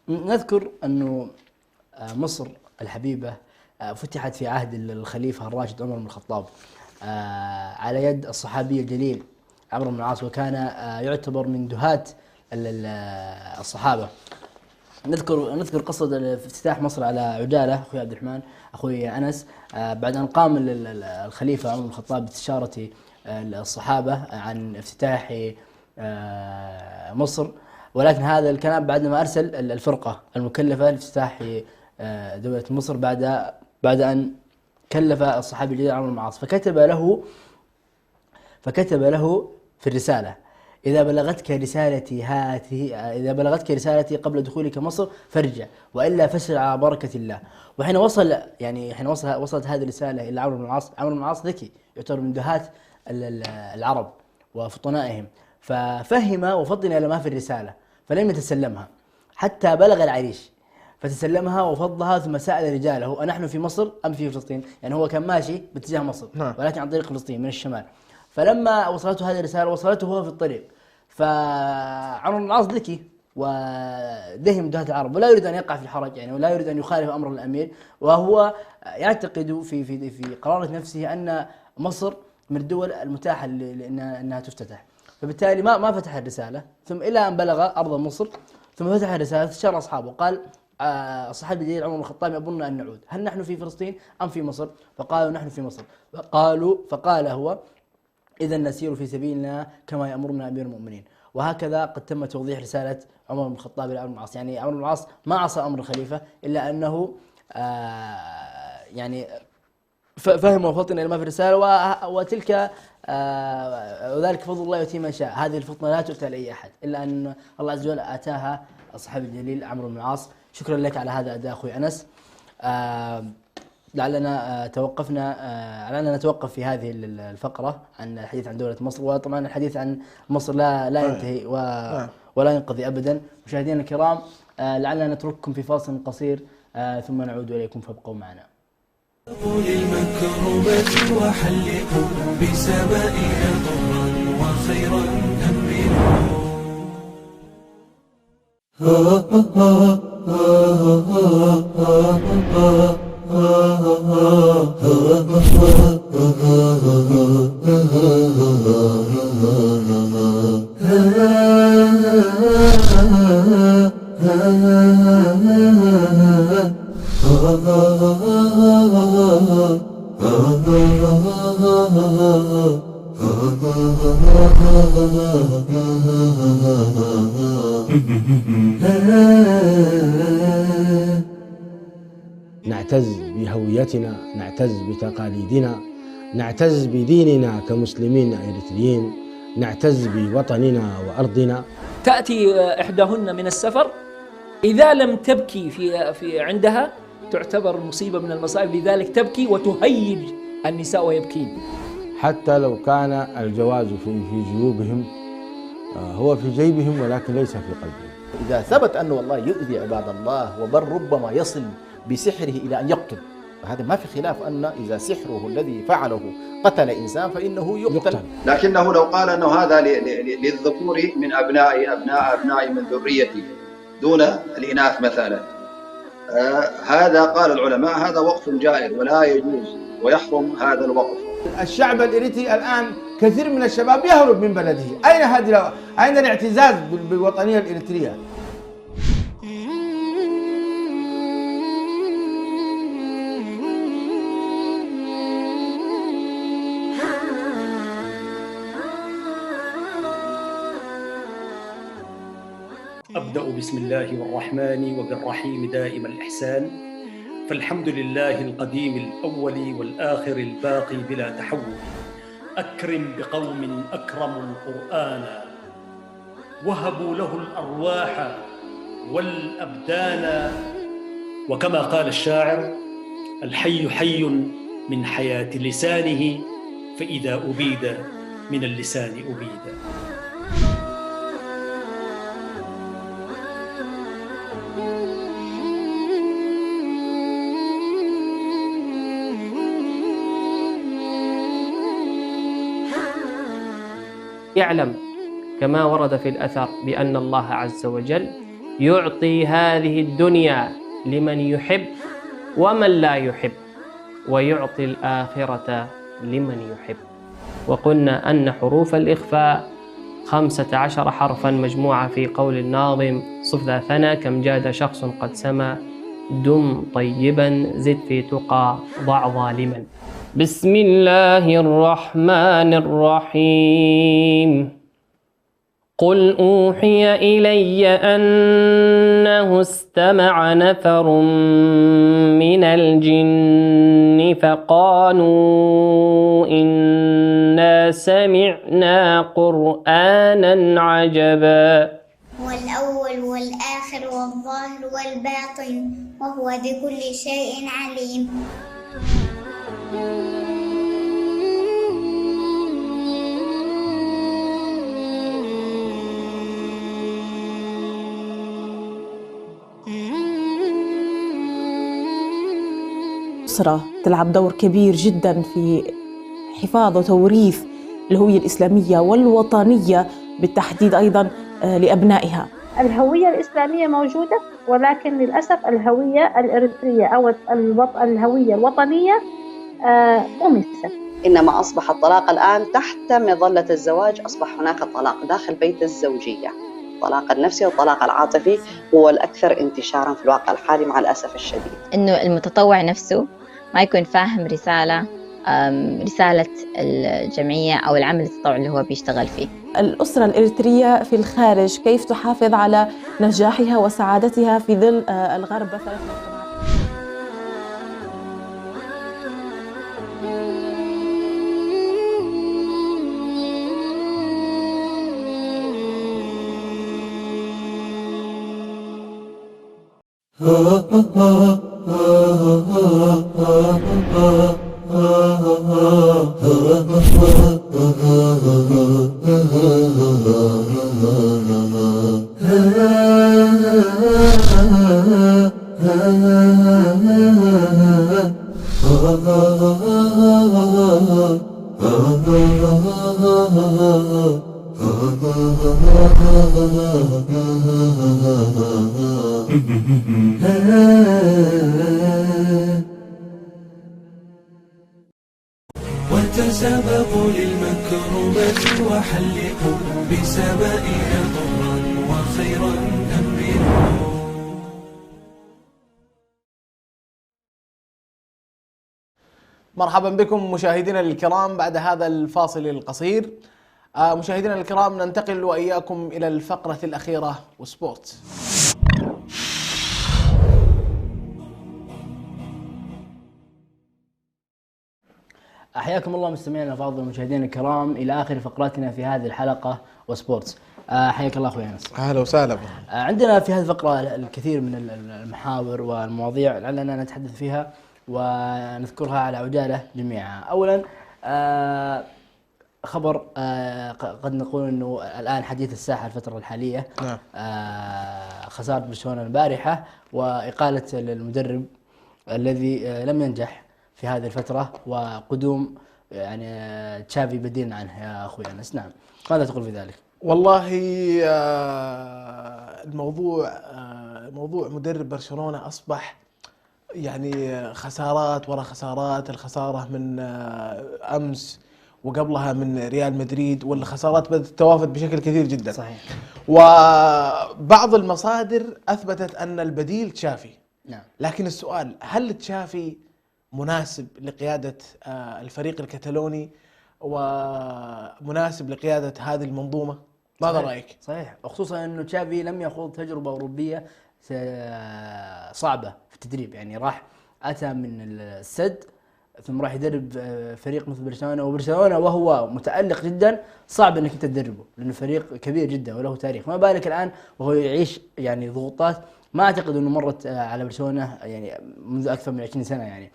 نذكر أنه مصر الحبيبة فتحت في عهد الخليفة الراشد عمر بن الخطاب على يد الصحابي الجليل عمرو بن العاص، وكان يعتبر من دهاة الصحابة. نذكر قصة افتتاح مصر على عجالة، أخوي عبد الرحمن أخوي أنس، بعد أن قام الخليفة عمر بن الخطاب باستشارة الصحابة عن افتتاح مصر، ولكن هذا الكلام بعد ما أرسل الفرقة المكلفة لافتتاح دولة مصر بعد أن كلف الصحابي الجليل عمرو بن العاص، فكتب له في الرسالة: إذا بلغتك رسالتي قبل دخولك مصر فارجع، وإلا فسر على بركة الله. وحين وصلت هذه الرسالة إلى عمرو بن العاص، عمرو بن العاص ذكي، يعتبر من دهاة العرب وفطنائهم، ففهم وفطن إلى ما في الرسالة فلم يتسلمها حتى بلغ العريش، فتسلمها وفضها، ثم سأل رجاله: أنحن في مصر أم في فلسطين؟ يعني هو كان ماشي باتجاه مصر ولكن عن طريق فلسطين من الشمال. فلما وصلته هذه الرسالة وصلته وهو في الطريق، فعمرو بن العاص ذكي ودهم دهاة العرب ولا يريد أن يقع في الحرج، يعني ولا يريد أن يخالف أمر الأمير، وهو يعتقد في قرارة نفسه أن مصر من الدول المتاحة لأنها تفتتح، فبالتالي ما فتح الرسالة، ثم إلى أن بلغ أرض مصر ثم فتح الرسالة، استشار أصحابه قال: الصحابي الجليل عمر بن الخطاب يأمرنا أن نعود، هل نحن في فلسطين أم في مصر؟ فقالوا: نحن في مصر. فقال هو: إذا نسير في سبيلنا كما يأمرنا أمير المؤمنين. وهكذا قد تم توضيح رسالة عمر بن الخطاب إلى عمرو بن العاص، يعني عمرو بن العاص ما عصى أمر الخليفة، إلا أنه يعني فهم وفطن إلى ما في الرسالة، وتلك وذلك فضل الله يؤتيه من شاء، هذه الفطنة لا تؤتى لأي أحد، إلا أن الله عز وجل آتاها الصحابي الجليل عمرو بن العاص. شكرا لك على هذا الأداء أخوي أنس. لعلنا نتوقف في هذه الفقرة عن الحديث عن دولة مصر، وطبعا الحديث عن مصر لا ينتهي ولا ينقضي أبدا. مشاهدينا الكرام، لعلنا نترككم في فاصل قصير ثم نعود إليكم، فابقوا معنا. للمكرمة وحلقوا بسمائها ضرا وخيرا أمنوا. نعتز بهويتنا، نعتز بتقاليدنا، نعتز بديننا كمسلمين إريتريين، نعتز بوطننا وأرضنا. تأتي إحداهن من السفر، إذا لم تبكي في عندها تعتبر مصيبة من المصائب، لذلك تبكي وتهيج النساء ويبكين. حتى لو كان الجواز في جيوبهم، هو في جيبهم ولكن ليس في قلبهم. إذا ثبت أنه والله يؤذي عباد الله، وبل ربما يصل بسحره إلى أن يقتل، فهذا ما في خلاف أن إذا سحره الذي فعله قتل إنسان فإنه يقتل. لكنه لو قال أنه هذا للذكور من أبناء من ذريتي دون الإناث مثلا، هذا قال العلماء هذا وقف جائر ولا يجوز ويحرم هذا الوقف. الشعب الإريتري الآن كثير من الشباب يهرب من بلده. أين الاعتزاز بالوطنية الإريترية؟ أبدأ بسم الله الرحمن وبالرحيم دائم الإحسان، فالحمد لله القديم الأول والآخر الباقي بلا تحول. أكرم بقوم أكرموا القرآن وهبوا له الأرواح والأبدان، وكما قال الشاعر: الحي حي من حياة لسانه، فإذا أبيد من اللسان أبيد. يعلم كما ورد في الأثر بأن الله عز وجل يعطي هذه الدنيا لمن يحب ومن لا يحب، ويعطي الآخرة لمن يحب. وقلنا أن حروف الإخفاء 15 حرفا مجموعة في قول الناظم: صف ذا ثنا كم جاد شخص قد سما، دم طيبا زد في تقى ضع ظالما. بسم الله الرحمن الرحيم. قل أوحي إلي أنه استمع نفر من الجن فقالوا إنا سمعنا قرآنا عجبا. هو الأول والآخر والظاهر والباطن وهو بكل شيء عليم. الأسرة تلعب دور كبير جدا في حفاظ وتوريث الهوية الإسلامية والوطنية بالتحديد أيضا لأبنائها. الهوية الإسلامية موجودة، ولكن للأسف الهوية الإريترية أو الهوية الوطنية أمست. إنما أصبح الطلاق الآن تحت مظلة الزواج، أصبح هناك طلاق داخل بيت الزوجية. الطلاق النفسي والطلاق العاطفي هو الأكثر انتشارا في الواقع الحالي مع الأسف الشديد. إنه المتطوع نفسه ما يكون فاهم رسالة الجمعية أو العمل التطوعي اللي هو بيشتغل فيه. الأسرة الإريترية في الخارج كيف تحافظ على نجاحها وسعادتها في ظل الغرب مثلا؟ وتسابقوا للمكرمة وحلقوا بسمائها ضرا وخيرا أمنوا. مرحبا بكم مشاهدينا الكرام بعد هذا الفاصل القصير. مشاهدينا الكرام، ننتقل وإياكم إلى الفقرة الأخيرة وسبورت. حياكم الله مستمعينا الافاضل ومشاهدينا الكرام الى اخر فقراتنا في هذه الحلقه وسبورتس. حياك الله اخوي انس. اهلا وسهلا. عندنا في هذه الفقره الكثير من المحاور والمواضيع لعلنا نتحدث فيها ونذكرها على عجاله جميعها. اولا خبر قد نقول انه الان حديث الساحه الفتره الحاليه. نعم. خساره برشلونه البارحه واقاله المدرب الذي لم ينجح في هذه الفترة وقدوم يعني تشافي بديل عنه يا أخوي أنس. نعم، ماذا تقول في ذلك؟ والله الموضوع موضوع مدرب برشلونة أصبح يعني خسارات ورا خسارات، الخسارة من أمس وقبلها من ريال مدريد، والخسارات بدأت تتوافد بشكل كثير جدا. صحيح. وبعض المصادر أثبتت أن البديل تشافي. نعم. لكن السؤال، هل تشافي مناسب لقيادة الفريق الكتالوني ومناسب لقيادة هذه المنظومة؟ ماذا رأيك؟ صحيح، وخصوصا أنه تشافي لم يخوض تجربة أوروبية صعبة في التدريب، يعني راح أتى من السد ثم راح يدرب فريق مثل برشلونة، وبرشلونة وهو متألق جدا صعب انك انت تدربه لانه فريق كبير جدا وله تاريخ، ما بالك الان وهو يعيش يعني ضغوطات ما اعتقد انه مرت على برشلونة يعني منذ اكثر من 20 سنة. يعني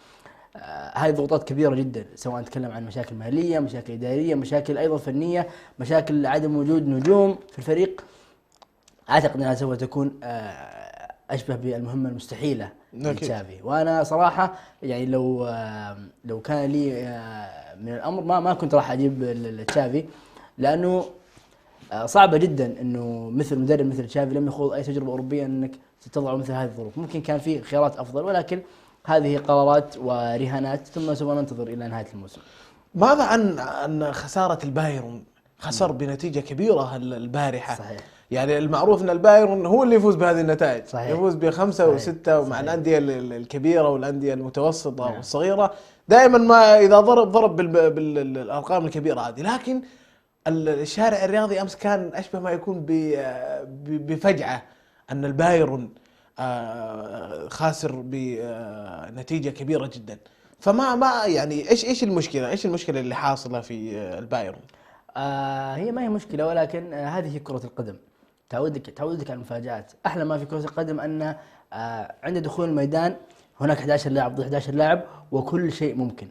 هاي ضغوطات كبيرة جدا، سواء نتكلم عن مشاكل مالية، مشاكل إدارية، مشاكل أيضا فنية، مشاكل عدم وجود نجوم في الفريق. أعتقد أنها سوف تكون أشبه بالمهمة المستحيلة لتشافي. وأنا صراحة يعني لو كان لي من الأمر ما كنت راح أجيب تشافي، لأنه صعبة جدا أنه مثل مدرب مثل تشافي لم يخوض أي تجربة أوروبية أنك تضع مثل هذه الظروف. ممكن كان في خيارات أفضل، ولكن هذه قرارات ورهانات، ثم سوف ننتظر إلى نهاية الموسم. ماذا عن خسارة البايرن؟ خسر بنتيجة كبيرة البارحة. صحيح. يعني المعروف أن البايرن هو اللي يفوز بهذه النتائج. صحيح. يفوز بخمسة وستة، ومع الأندية الكبيرة والأندية المتوسطة والصغيرة دائما ما إذا ضرب بالأرقام الكبيرة هذه. لكن الشارع الرياضي أمس كان أشبه ما يكون بفجعة أن البايرن خاسر بنتيجة كبيرة جدا. فما يعني ايش المشكلة؟ ايش المشكلة اللي حاصلة في البايرن؟ هي ما هي مشكلة، ولكن هذه هي كرة القدم. تعودك على المفاجآت. احلى ما في كرة القدم ان عند دخول الميدان هناك 11 لاعب ضد 11 لاعب وكل شيء ممكن.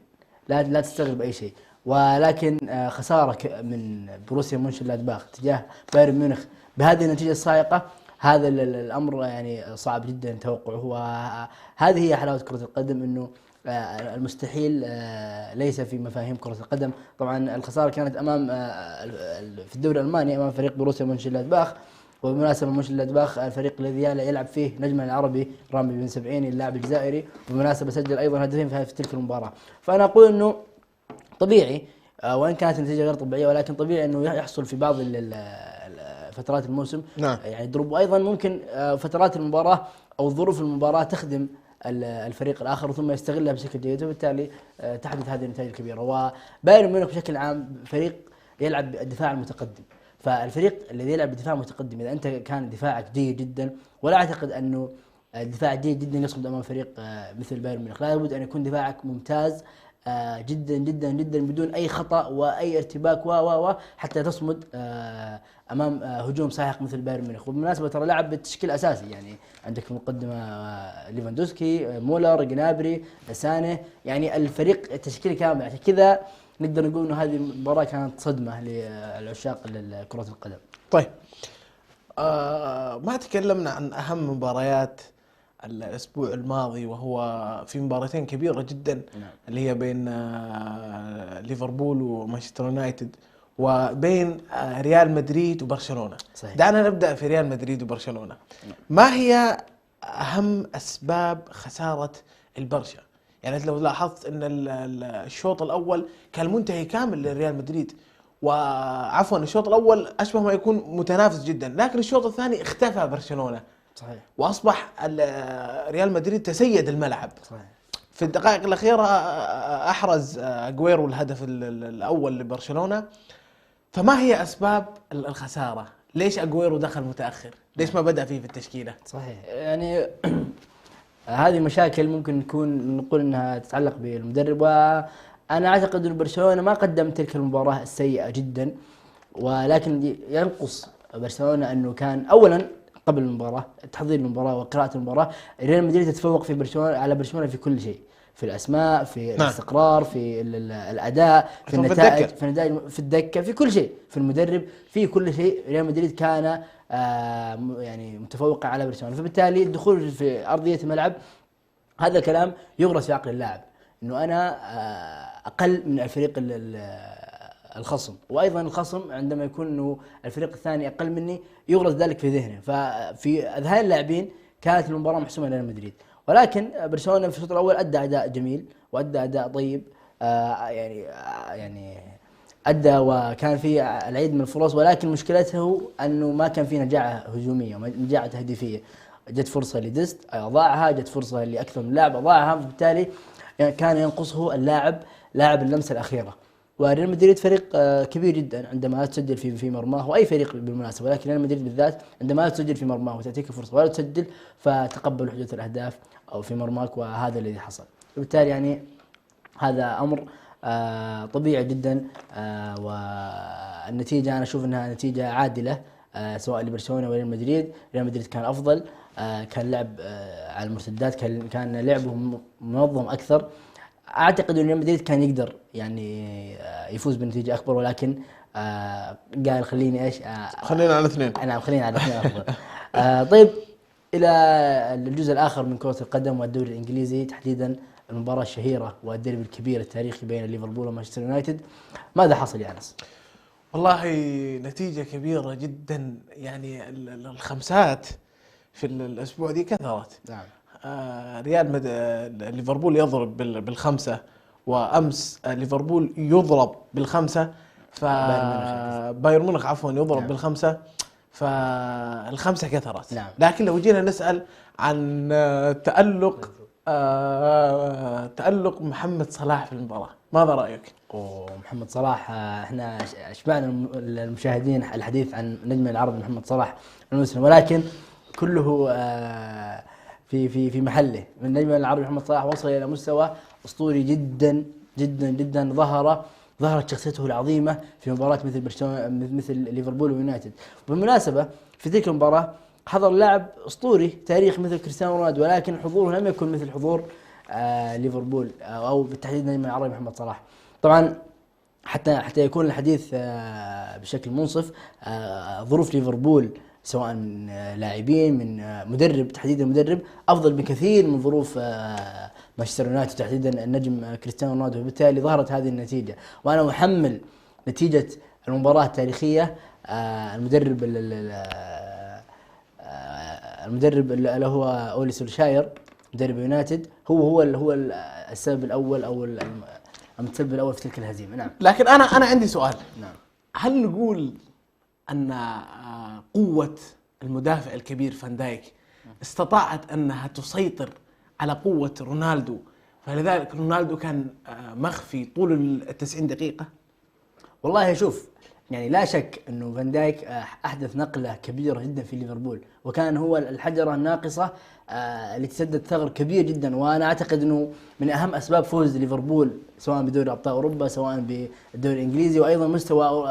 لا تستغرب اي شيء. ولكن خسارة من بروسيا مونشنغلادباخ تجاه بايرن ميونخ بهذه النتيجة الصاعقة، هذا الأمر يعني صعب جدا توقعه. وهذه هي حلاوة كرة القدم، أنه المستحيل ليس في مفاهيم كرة القدم. طبعا الخسارة كانت أمام في الدوري الألماني أمام فريق بروسيا مونشنغلادباخ. وبالمناسبة مونشنغلادباخ الفريق الذي يلعب فيه نجمنا العربي رامي بن سبعيني اللاعب الجزائري، وبالمناسبة سجل أيضا هدفين في تلك المباراة. فأنا أقول أنه طبيعي، وإن كانت النتيجة غير طبيعية، ولكن طبيعي أنه يحصل في بعض فترات الموسم يعني دروب، وايضا ممكن فترات المباراه او ظروف المباراه تخدم الفريق الاخر ثم يستغلها بشكل جيد، وبالتالي تحدث هذه النتائج الكبيره. وبايرن ميونخ بشكل عام فريق يلعب بالدفاع المتقدم، فالفريق الذي يلعب بدفاع متقدم اذا انت كان دفاعك جيد جدا، ولا اعتقد انه الدفاع جيد جدا يصمد امام فريق مثل بايرن ميونخ، لابد ان يكون دفاعك ممتاز جدا جدا جدا بدون اي خطا واي ارتباك حتى تصمد امام هجوم ساحق مثل بايرن ميونخ. وبالمناسبه ترى لعب بالتشكيل اساسي، يعني عندك في المقدمه ليفاندوسكي، مولر، جنابري، سانه، يعني الفريق التشكيل كامل. عشان كذا نقدر نقول انه هذه المباراه كانت صدمه للعشاق كره القدم. طيب ما تكلمنا عن اهم مباريات الأسبوع الماضي، وهو في مباراتين كبيرة جدا اللي هي بين ليفربول ومانشستر يونايتد، وبين ريال مدريد وبرشلونة. صحيح. دعنا نبدأ في ريال مدريد وبرشلونة. ما هي أهم أسباب خسارة البرشا؟ يعني لو لاحظت أن الشوط الأول كان منتهي كامل لريال مدريد، وعفوا الشوط الأول أشبه ما يكون متنافس جدا، لكن الشوط الثاني اختفى برشلونة. صحيح. واصبح ريال مدريد تسيد الملعب. صحيح. في الدقائق الاخيره احرز اغويرو الهدف الاول لبرشلونه. فما هي اسباب الخساره؟ ليش اغويرو دخل متاخر؟ ليش ما بدا فيه في التشكيله؟ صحيح، يعني هذه مشاكل ممكن نقول انها تتعلق بالمدرب، وانا اعتقد ان برشلونه ما قدم تلك المباراه السيئه جدا، ولكن ينقص برشلونه انه كان اولا قبل المباراة، تحضير المباراة وقراءة المباراة، ريال مدريد يتفوق في برشلونة على برشلونة في كل شيء، في الأسماء، في الاستقرار، في الأداء، في النتائج، في الدكة، في كل شيء، في المدرب، في كل شيء. ريال مدريد كان يعني متفوقة على برشلونة، فبالتالي الدخول في أرضية الملعب هذا الكلام يغرس في عقل اللاعب إنه أنا أقل من الفريق الخصم، وايضا الخصم عندما يكون انه الفريق الثاني اقل مني يغرس ذلك في ذهنه. ففي اذهان اللاعبين كانت المباراه محسومه لريال مدريد، ولكن برشلونه في الشوط الاول ادى اداء جميل وادى اداء طيب، يعني ادى وكان في العديد من الفرص، ولكن مشكلته انه ما كان في نجاعه هجوميه ونجاعه تهديفيه. جت فرصه لديست اضاعها، جت فرصه لاكثر من لاعب اضاعها، وبالتالي كان ينقصه لاعب اللمسه الاخيره. وريال مدريد فريق كبير جدا عندما لا تسجل في مرماه، واي فريق بالمناسبه، ولكن ريال مدريد بالذات عندما لا تسجل في مرماه وتاتيك فرصه ولا تسجل فتقبل حدوث الاهداف او في مرماك، وهذا الذي حصل. وبالتالي يعني هذا امر طبيعي جدا، والنتيجه انا اشوف انها نتيجه عادله سواء لبرشلونه وريال مدريد. ريال مدريد كان افضل، كان لعب على المرتدات، كان لعبه منظم اكثر. اعتقد ان ريال مدريد كان يقدر يعني يفوز بنتيجه اكبر، ولكن قال خليني ايش خلينا على 2. نعم خلينا على 2 افضل. طيب الى الجزء الاخر من كرة القدم والدوري الانجليزي، تحديدا المباراة الشهيرة والديربي الكبير التاريخي بين ليفربول ومانشستر يونايتد. ماذا حصل يا انس؟ والله نتيجة كبيرة جدا، يعني الخمسات في الاسبوع دي كثرت. نعم. ليفربول يضرب بالخمسة، وامس ليفربول يضرب بالخمسة، بايرن ميونخ عفوا يضرب نعم. بالخمسة، فالخمسة كثرت. نعم. لكن لو جينا نسأل عن تألق محمد صلاح في المباراة، ماذا رأيك؟ محمد صلاح، احنا اشبعنا المشاهدين الحديث عن نجم العربي محمد صلاح المسلم، ولكن كله في محله. من نجم العربي محمد صلاح وصل الى مستوى اسطوري جدا جدا جدا. ظهرت شخصيته العظيمه في مباراه مثل برشلونه، مثل ليفربول ويونايتد. بالمناسبه في تلك المباراه حضر لاعب اسطوري تاريخ مثل كريستيانو رونالدو، ولكن حضوره لم يكن مثل حضور ليفربول او بالتحديد نجم العربي محمد صلاح. طبعا حتى يكون الحديث بشكل منصف، ظروف ليفربول سواء لاعبين من مدرب، تحديدا مدرب، افضل بكثير من ظروف مانشستر يونايتد تحديدا النجم كريستيانو رونالدو. وبالتالي ظهرت هذه النتيجه، وانا احمل نتيجه المباراه التاريخيه المدرب اللي هو اولي سولشاير مدرب يونايتد، هو السبب الاول او المتسبب الاول في تلك الهزيمه. نعم. لكن انا عندي سؤال. نعم. هل نقول ان قوة المدافع الكبير فان دايك استطاعت انها تسيطر على قوة رونالدو، فلذلك رونالدو كان مخفي طول 90 دقيقة؟ والله شوف، يعني لا شك انه فان دايك احدث نقلة كبيرة جدا في ليفربول، وكان هو الحجرة الناقصة اللي تسدد ثغر كبير جدا. وانا اعتقد انه من اهم اسباب فوز ليفربول سواء بدوري ابطال اوروبا سواء بالدوري الانجليزي، وايضا مستوى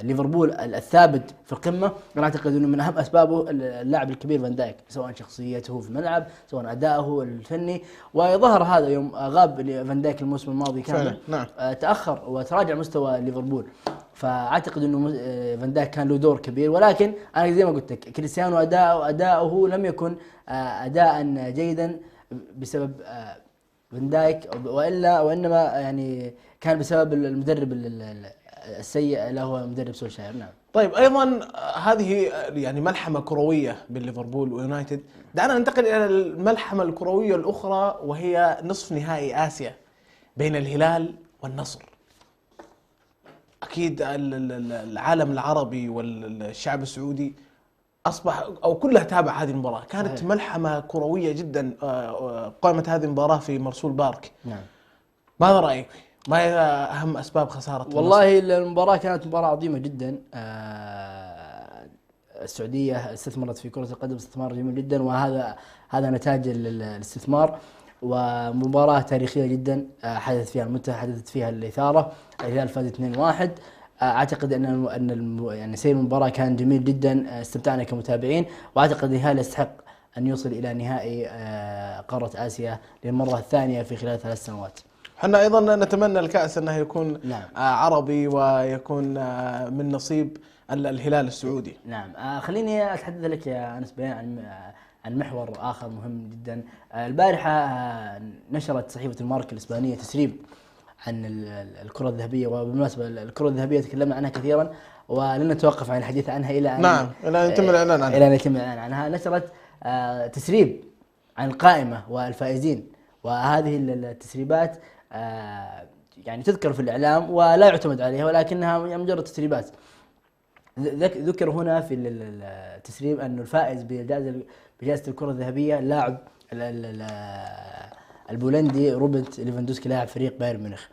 ليفربول الثابت في القمه. انا اعتقد انه من اهم اسبابه اللاعب الكبير فان دايك، سواء شخصيته في الملعب سواء اداؤه الفني. وظهر هذا يوم غاب فان دايك الموسم الماضي كامل. نعم. تاخر وتراجع مستوى ليفربول، فاعتقد انه فان دايك كان له دور كبير. ولكن انا زي ما قلت لك، كريستيانو اداؤه لم يكن اداء جيدا بسبب فان دايك، وانما يعني كان بسبب المدرب السيء اللي هو مدرب سولشاير. نعم. طيب ايضا هذه يعني ملحمة كروية بين ليفربول ويونايتد. دعنا ننتقل الى الملحمة الكروية الاخرى، وهي نصف نهائي اسيا بين الهلال والنصر. اكيد العالم العربي والشعب السعودي اصبح او كلها تابع هذه المباراه. كانت ملحمه كرويه جدا قامت هذه المباراه في مرسول بارك. نعم. ماذا رايك؟ ما هي اهم اسباب خساره والله المباراه كانت مباراه عظيمه جدا. السعوديه استثمرت في كره القدم استثمار جميل جدا، وهذا نتاج الاستثمار. ومباراه تاريخيه جدا حدث فيها المتعه، حدثت فيها الاثاره. الهلال فاز 2-1. اعتقد ان يعني سير المباراه كان جميل جدا، استمتعنا كمتابعين، واعتقد الهلال يستحق ان يوصل الى نهائي قاره اسيا للمره الثانيه في خلال 3 سنوات. احنا ايضا نتمنى الكاس انه يكون نعم. عربي ويكون من نصيب الهلال السعودي. نعم. خليني اتحدث لك يا انس بيان عن محور اخر مهم جدا. البارحه نشرت صحيفه الماركا الاسبانيه تسريب عن الكرة الذهبية. وبالمناسبة الكرة الذهبية تكلمنا عنها كثيرا، ولن نتوقف عن الحديث عنها إلى أن نعم إلى أن يتم الإعلان عنها. إلى أن يتم الإعلان عنها. نشرت تسريب عن القائمة والفائزين، وهذه التسريبات يعني تذكر في الإعلام ولا يعتمد عليها، ولكنها مجرد تسريبات. ذكر هنا في التسريب أن الفائز بجائزة الكرة الذهبية اللاعب البولندي روبرت ليفاندوسكي لاعب فريق بايرن ميونخ.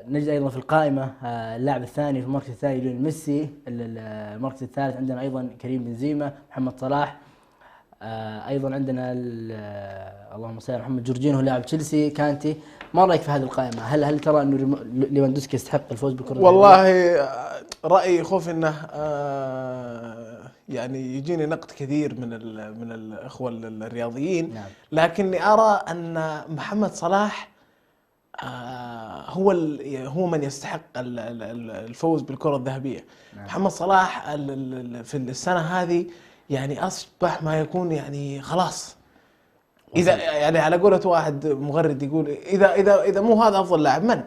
نجد أيضا في القائمة اللاعب الثاني في المركز الثاني ليونيل ميسي، المركز الثالث عندنا أيضا كريم بنزيما، محمد صلاح، أيضا عندنا اللهم صل على محمد جورجينهو لاعب تشيلسي، كانتي. ما رأيك في هذه القائمة؟ هل ترى أنه ليفاندوسكي يستحق الفوز بالكرة الذهبية؟ والله رأيي خوف أنه يعني يجيني نقد كثير من الأخوة الرياضيين. نعم. لكني أرى أن محمد صلاح هو من يستحق الفوز بالكرة الذهبية. نعم. محمد صلاح في السنة هذه يعني أصبح ما يكون يعني خلاص، إذا يعني على قولة واحد مغرد يقول إذا مو هذا أفضل لاعب من؟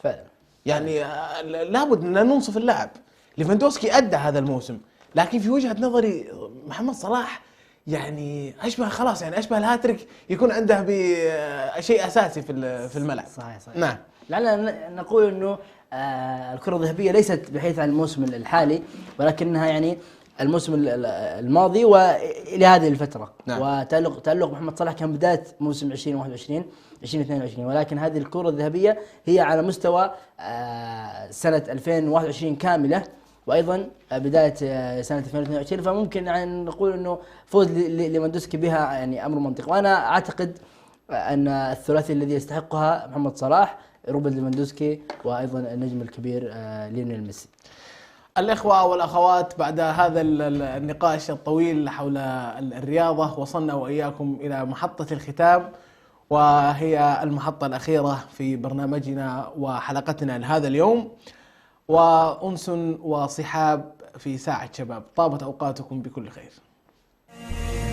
فعلا. يعني لابد أن ننصف اللاعب. ليفاندوسكي أدى هذا الموسم، لكن في وجهة نظري محمد صلاح يعني أشبه الهاتريك يكون عنده بشيء أساسي في الملعب. صحيح. نعم. لعلنا نقول أنه الكرة الذهبية ليست بحيث عن الموسم الحالي، ولكنها يعني الموسم الماضي وإلى هذه الفترة. نعم. وتألق محمد صلاح كان بداية موسم 2021-2022، ولكن هذه الكرة الذهبية هي على مستوى سنة 2021 كاملة، وأيضا بداية سنة 2022. فممكن يعني نقول أنه فوز ليفاندوسكي بها يعني أمر منطقي. وأنا أعتقد أن الثلاثي الذي يستحقها محمد صلاح، روبرت ليفاندوسكي، وأيضا النجم الكبير ليونيل ميسي. الإخوة والأخوات، بعد هذا النقاش الطويل حول الرياضة وصلنا وإياكم إلى محطة الختام، وهي المحطة الأخيرة في برنامجنا وحلقتنا لهذا اليوم. وأنس وصحاب في ساعة شباب، طابت أوقاتكم بكل خير.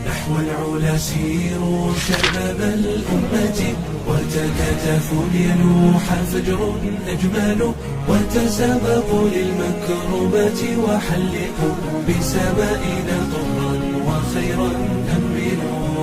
نحو العلا سيروا شباب الأمة، وتكاتفوا ليلوح فجر أجمل، وتسابقوا للمكرمات وحلقوا بسمائنا طرا وخيرا أملوا.